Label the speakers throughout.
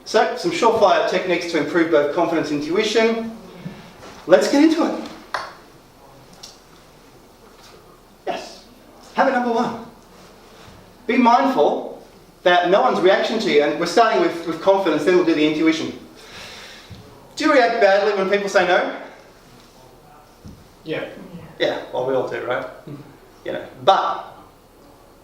Speaker 1: So, some surefire techniques to improve both confidence and intuition. Let's get into it. Yes. Habit number 1. Be mindful that no one's reaction to you, and we're starting with confidence, then we'll do the intuition. Do you react badly when people say no?
Speaker 2: Yeah.
Speaker 1: Yeah, well, we all do, right? You know, but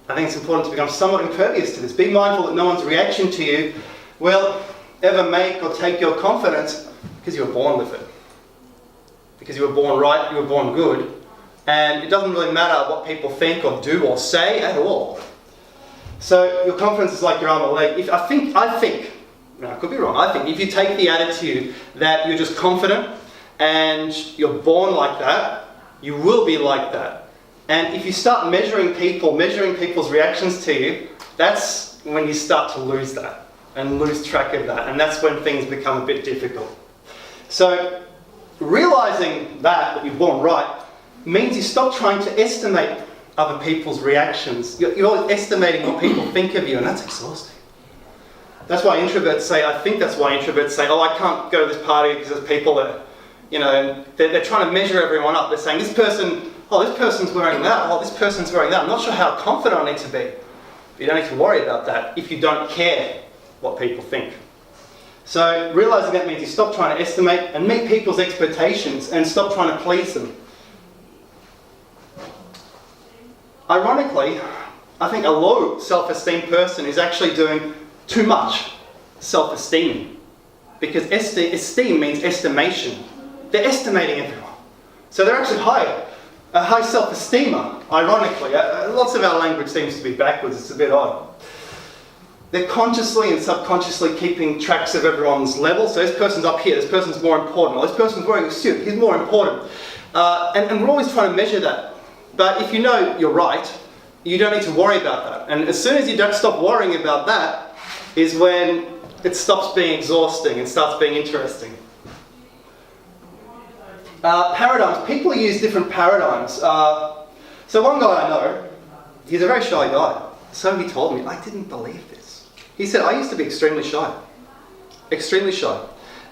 Speaker 1: I think it's important to become somewhat impervious to this. Be mindful that no one's reaction to you will ever make or take your confidence, because you were born with it. Because you were born right, you were born good, and it doesn't really matter what people think or do or say at all. So your confidence is like your arm or leg. I think, now I could be wrong, I think if you take the attitude that you're just confident and you're born like that, you will be like that. And if you start measuring people's reactions to you, that's when you start to lose that and lose track of that. And that's when things become a bit difficult. So realizing that you're born right means you stop trying to estimate other people's reactions. You're always estimating what people think of you, and that's exhausting. That's why introverts say, oh, I can't go to this party because there's people that, you know, they're trying to measure everyone up. They're saying, this person's wearing that, oh, this person's wearing that. I'm not sure how confident I need to be. But you don't need to worry about that if you don't care what people think. So realizing that means you stop trying to estimate and meet people's expectations and stop trying to please them. Ironically, I think a low self-esteem person is actually doing too much self-esteeming, because esteem means estimation. They're estimating everyone. So they're actually a high self-esteemer, ironically. Lots of our language seems to be backwards, it's a bit odd. They're consciously and subconsciously keeping tracks of everyone's level. So this person's up here, this person's more important, or this person's wearing a suit, he's more important. And we're always trying to measure that. But if you know you're right, you don't need to worry about that. And as soon as you don't stop worrying about that, is when it stops being exhausting and starts being interesting. Paradigms. People use different paradigms. So one guy I know, he's a very shy guy. So he told me, I didn't believe this. He said, I used to be extremely shy. Extremely shy.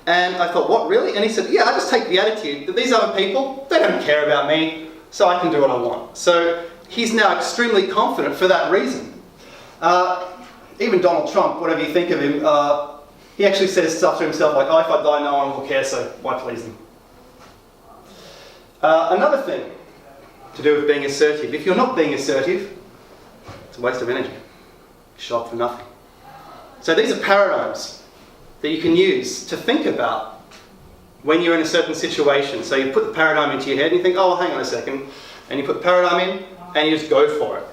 Speaker 1: And I thought, what, really? And he said, yeah, I just take the attitude that these other people, they don't care about me, so I can do what I want. So he's now extremely confident for that reason. Even Donald Trump, whatever you think of him, he actually says stuff to himself like, oh, if I die, no one will care, so why please them? Another thing to do with being assertive. If you're not being assertive, it's a waste of energy. Shot for nothing. So these are paradigms that you can use to think about when you're in a certain situation. So you put the paradigm into your head and you think, oh, hang on a second. And you put the paradigm in and you just go for it.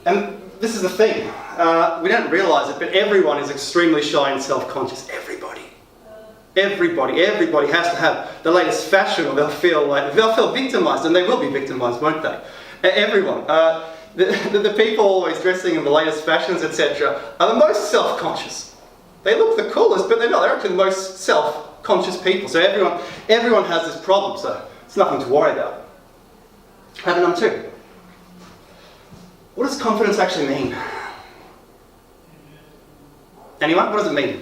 Speaker 1: And this is the thing. We don't realise it, but everyone is extremely shy and self-conscious. Everybody has to have the latest fashion, or they'll feel victimised, and they will be victimised, won't they? Everyone. The people always dressing in the latest fashions, etc., are the most self-conscious. They look the coolest, but they're not. They're actually the most self-conscious people. So everyone has this problem, so it's nothing to worry about. Habit number 2. What does confidence actually mean? Anyone? What does it mean?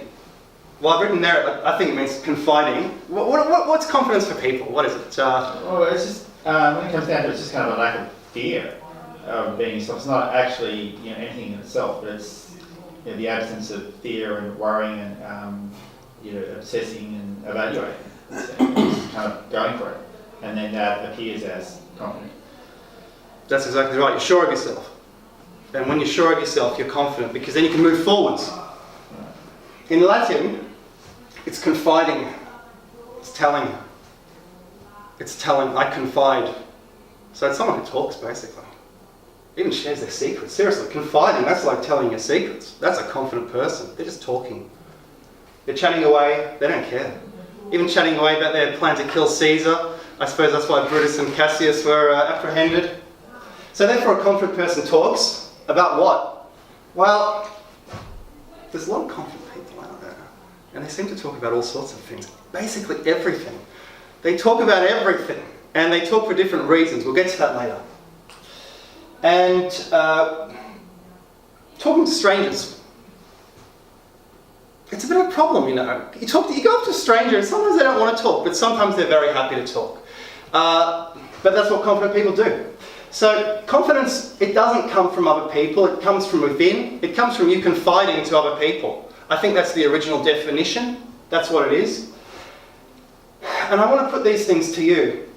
Speaker 1: Well, I've written there, I think it means confiding. What's confidence for people? What is it?
Speaker 2: Well, it's just, when it comes down to it, it's just kind of a lack of fear of being yourself. It's not actually anything in itself, but it's the absence of fear and worrying and obsessing and evaluating. So just kind of going for it. And then that appears as confident.
Speaker 1: That's exactly right. You're sure of yourself. And when you're sure of yourself, you're confident, because then you can move forwards. In Latin, it's confiding. It's telling. I confide. So it's someone who talks, basically. Even shares their secrets. Seriously, confiding, that's like telling your secrets. That's a confident person. They're just talking. They're chatting away. They don't care. Even chatting away about their plan to kill Caesar. I suppose that's why Brutus and Cassius were apprehended. So therefore a confident person talks about what? Well, there's a lot of confident people out there. And they seem to talk about all sorts of things. Basically everything. They talk about everything. And they talk for different reasons. We'll get to that later. And talking to strangers. It's a bit of a problem, you know. You go up to a stranger and sometimes they don't want to talk, but sometimes they're very happy to talk. But that's what confident people do. So confidence, it doesn't come from other people, it comes from within. It comes from you confiding to other people. I think that's the original definition. That's what it is. And I want to put these things to you.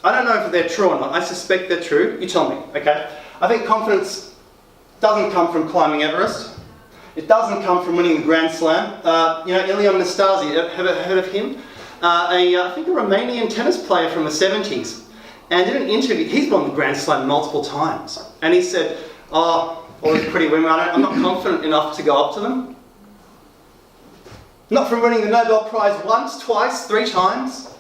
Speaker 1: I don't know if they're true or not. I suspect they're true. You tell me, okay? I think confidence doesn't come from climbing Everest. It doesn't come from winning the Grand Slam. You know, Ilion Nastase, have you heard of him? I think a Romanian tennis player from the 70s. And in an interview, he's won the Grand Slam multiple times. And he said, oh, all these pretty women, I'm not confident enough to go up to them. Not from winning the Nobel Prize once, twice, 3 times.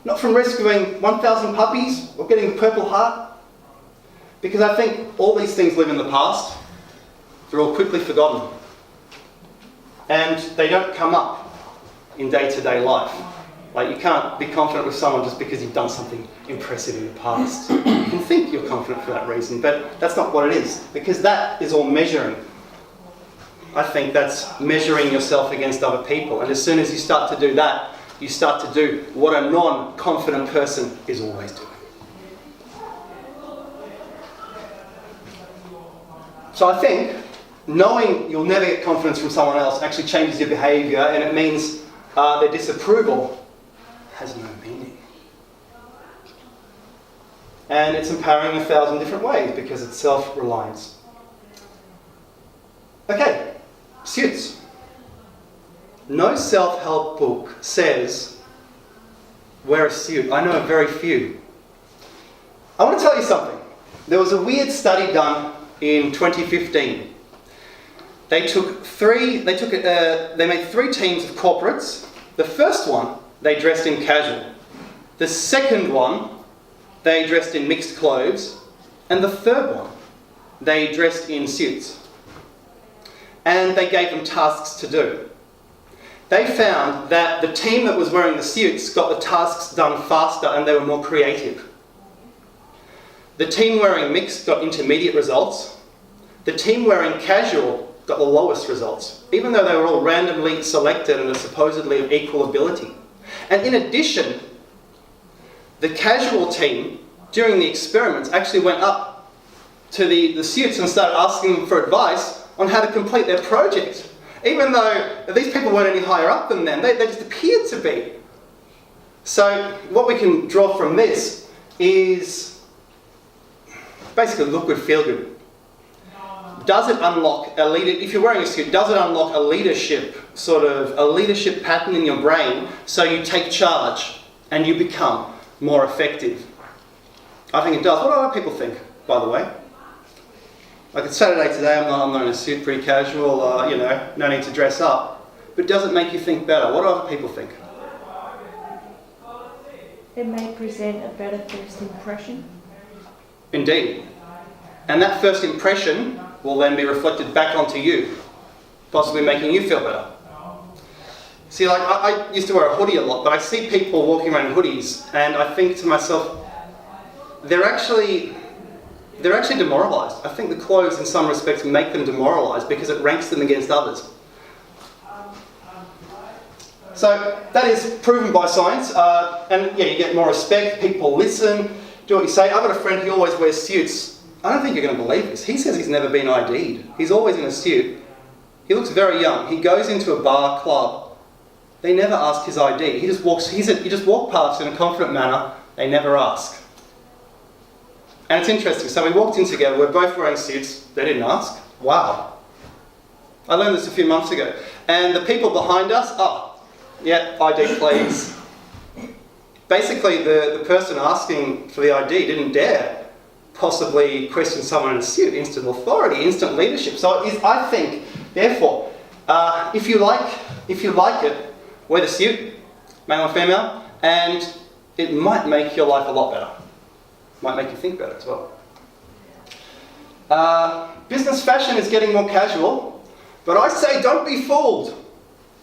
Speaker 1: Not from rescuing 1,000 puppies or getting the Purple Heart. Because I think all these things live in the past. They're all quickly forgotten. And they don't come up in day-to-day life. Like, you can't be confident with someone just because you've done something impressive in the past. You can think you're confident for that reason, but that's not what it is. Because that is all measuring. I think that's measuring yourself against other people. And as soon as you start to do that, you start to do what a non-confident person is always doing. So I think knowing you'll never get confidence from someone else actually changes your behaviour, and it means their disapproval has no meaning. And it's empowering in 1,000 different ways because it's self-reliance. Okay, suits. No self-help book says wear a suit. I know very few. I want to tell you something. There was a weird study done in 2015. They made 3 teams of corporates. The first one, they dressed in casual. The second one, they dressed in mixed clothes. And the third one, they dressed in suits. And they gave them tasks to do. They found that the team that was wearing the suits got the tasks done faster and they were more creative. The team wearing mixed got intermediate results. The team wearing casual got the lowest results, even though they were all randomly selected and are supposedly of equal ability. And in addition, the casual team, during the experiments, actually went up to the suits and started asking them for advice on how to complete their project. Even though these people weren't any higher up than them, they just appeared to be. So what we can draw from this is basically look good, feel good. Does it unlock a leader? If you're wearing a suit, does it unlock a leadership pattern in your brain so you take charge and you become more effective? I think it does. What do other people think, by the way? Like, it's Saturday today, I'm not in a suit, pretty casual, no need to dress up. But does it make you think better? What do other people think?
Speaker 3: It may present a better first impression.
Speaker 1: Indeed. And that first impression will then be reflected back onto you, possibly making you feel better. See, like, I used to wear a hoodie a lot, but I see people walking around in hoodies, and I think to myself, they're actually demoralised. I think the clothes in some respects make them demoralised because it ranks them against others. So that is proven by science, and yeah, you get more respect, people listen, do what you say. I've got a friend who always wears suits. I don't think you're going to believe this. He says he's never been ID'd. He's always in a suit. He looks very young. He goes into a bar, club. They never ask his ID. He just walks past in a confident manner. They never ask. And it's interesting. So we walked in together. We're both wearing suits. They didn't ask. Wow. I learned this a few months ago. And the people behind us, ID please. Basically, the person asking for the ID didn't dare possibly question someone in a suit. Instant authority, instant leadership. So I think, therefore, if you like it, wear the suit, male or female, and it might make your life a lot better. Might make you think better as well. Business fashion is getting more casual, but I say don't be fooled.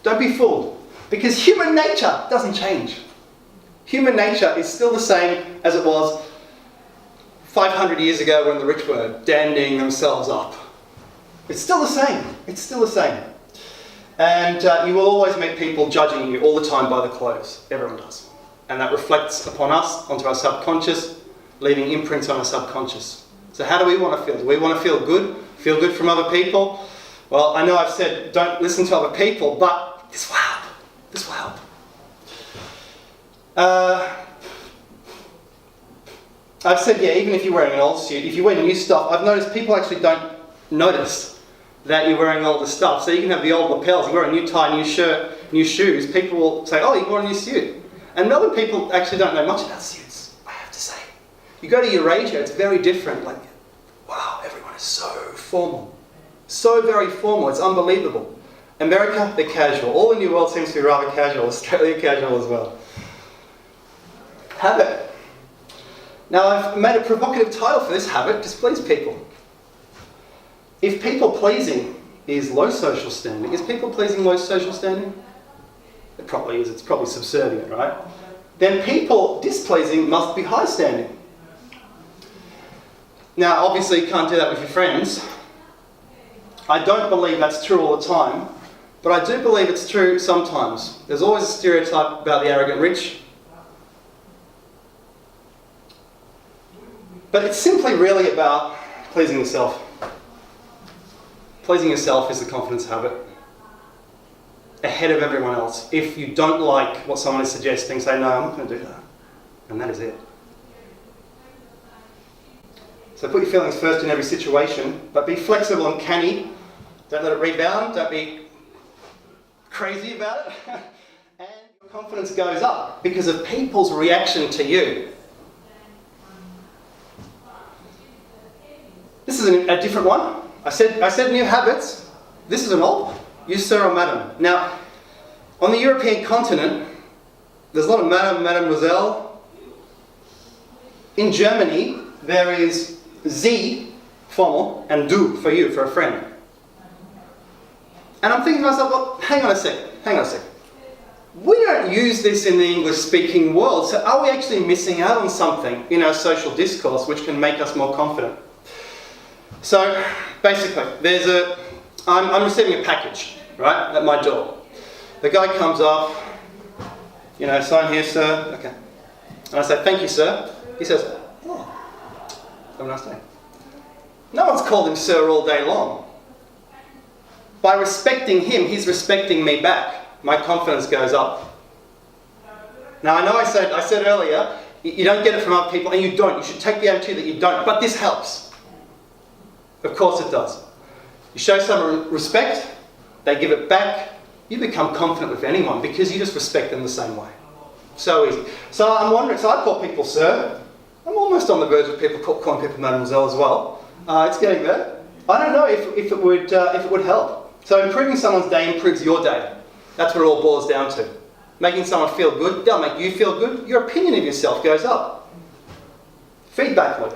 Speaker 1: Don't be fooled, because human nature doesn't change. Human nature is still the same as it was 500 years ago when the rich were dandying themselves up. It's still the same. It's still the same. And you will always meet people judging you all the time by the clothes. Everyone does. And that reflects upon us, onto our subconscious, leaving imprints on our subconscious. So how do we want to feel? Do we want to feel good? Feel good from other people? Well, I know I've said don't listen to other people, but this will help. This will help. I've said, yeah, even if you're wearing an old suit, if you wear new stuff, I've noticed people actually don't notice that you're wearing older stuff. So you can have the old lapels, you wear a new tie, new shirt, new shoes, people will say, oh, you wore a new suit. And Melbourne people actually don't know much about suits, I have to say. You go to Eurasia, it's very different. Like, wow, everyone is so formal. So very formal, it's unbelievable. America, they're casual. All the New World seems to be rather casual. Australia, casual as well. Habit. Now, I've made a provocative title for this habit, displease people. If people pleasing is low social standing, is people pleasing low social standing? It probably is, it's probably subservient, right? Then people displeasing must be high standing. Now, obviously you can't do that with your friends. I don't believe that's true all the time, but I do believe it's true sometimes. There's always a stereotype about the arrogant rich. But it's simply really about pleasing yourself. Pleasing yourself is the confidence habit. Ahead of everyone else. If you don't like what someone is suggesting, say, no, I'm not going to do that. And that is it. So put your feelings first in every situation, but be flexible and canny. Don't let it rebound. Don't be crazy about it. And your confidence goes up because of people's reaction to you. This is a different one. I said new habits. This is an old one. You sir or madam. Now, on the European continent, there's a lot of madam, mademoiselle. In Germany, there is Sie, formal, and du, for you, for a friend. And I'm thinking to myself, well, hang on a second. We don't use this in the English-speaking world, so are we actually missing out on something in our social discourse which can make us more confident? So, basically, I'm receiving a package, right, at my door. The guy comes up, sign here, sir. Okay. And I say, thank you, sir. He says, oh, have a nice day. No one's called him sir all day long. By respecting him, he's respecting me back. My confidence goes up. Now, I know I said earlier, you don't get it from other people, and you don't. You should take the attitude that you don't. But this helps. Of course it does. You show someone respect, they give it back, you become confident with anyone because you just respect them the same way. So easy. So I'm wondering, so I call people sir. I'm almost on the verge of people calling people mademoiselle as well. It's getting there. I don't know if it would help. So improving someone's day improves your day. That's what it all boils down to. Making someone feel good, they'll make you feel good. Your opinion of yourself goes up. Feedback loop.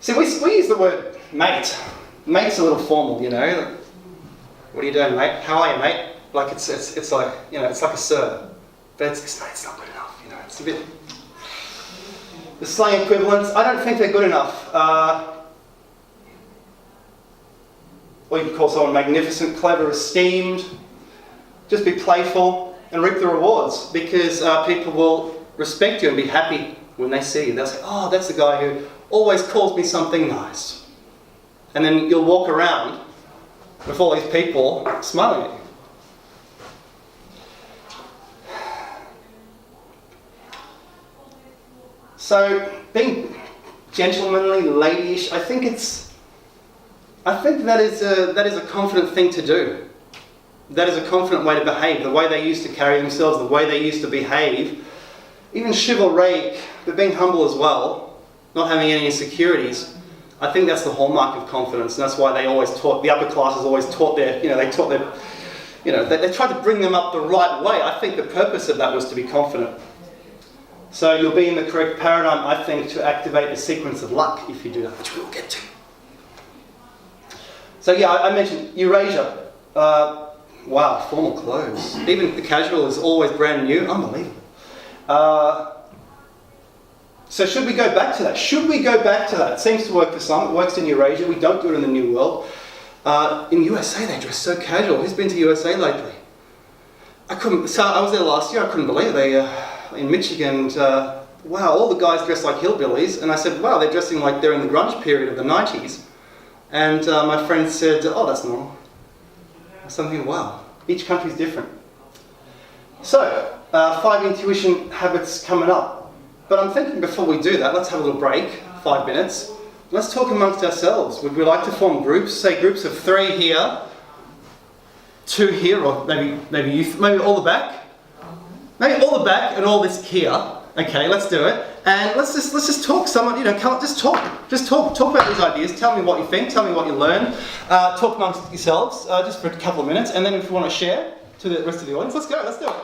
Speaker 1: See, we use the word mate. Mate's a little formal, Like, what are you doing, mate? How are you, mate? Like it's like it's like a sir, but it's not good enough. It's a bit. The slang equivalents, I don't think they're good enough. Or you could call someone magnificent, clever, esteemed. Just be playful and reap the rewards because people will respect you and be happy when they see you. They'll say, oh, that's the guy who always calls me something nice. And then you'll walk around with all these people smiling at you. So being gentlemanly, ladyish, I think that is a confident thing to do. That is a confident way to behave. The way they used to carry themselves, the way they used to behave, even chivalric, but being humble as well, not having any insecurities. I think that's the hallmark of confidence, and that's why they always taught, the upper classes always taught they tried to bring them up the right way. I think the purpose of that was to be confident. So you'll be in the correct paradigm, I think, to activate the sequence of luck if you do that, which we'll get to. So yeah, I mentioned Eurasia. Wow, formal clothes. Even the casual is always brand new. Unbelievable. So should we go back to that? Should we go back to that? It seems to work for some. It works in Eurasia. We don't do it in the New World. In USA, they dress so casual. Who's been to USA lately? So I was there last year. I couldn't believe it. In Michigan, wow, all the guys dress like hillbillies. And I said, wow, they're dressing like they're in the grunge period of the 90s. And my friend said, oh, that's normal. I was thinking, wow, each country's different. So, 5 intuition habits coming up. But I'm thinking before we do that, let's have a little break, 5 minutes. Let's talk amongst ourselves. Would we like to form groups? Say groups of 3 here, 2 here, or maybe all the back. Maybe all the back and all this here. Okay, let's do it. And let's just talk. Someone, just talk. Just talk about these ideas. Tell me what you think. Tell me what you learned. Talk amongst yourselves just for a couple of minutes, and then if you want to share to the rest of the audience, let's go. Let's do it.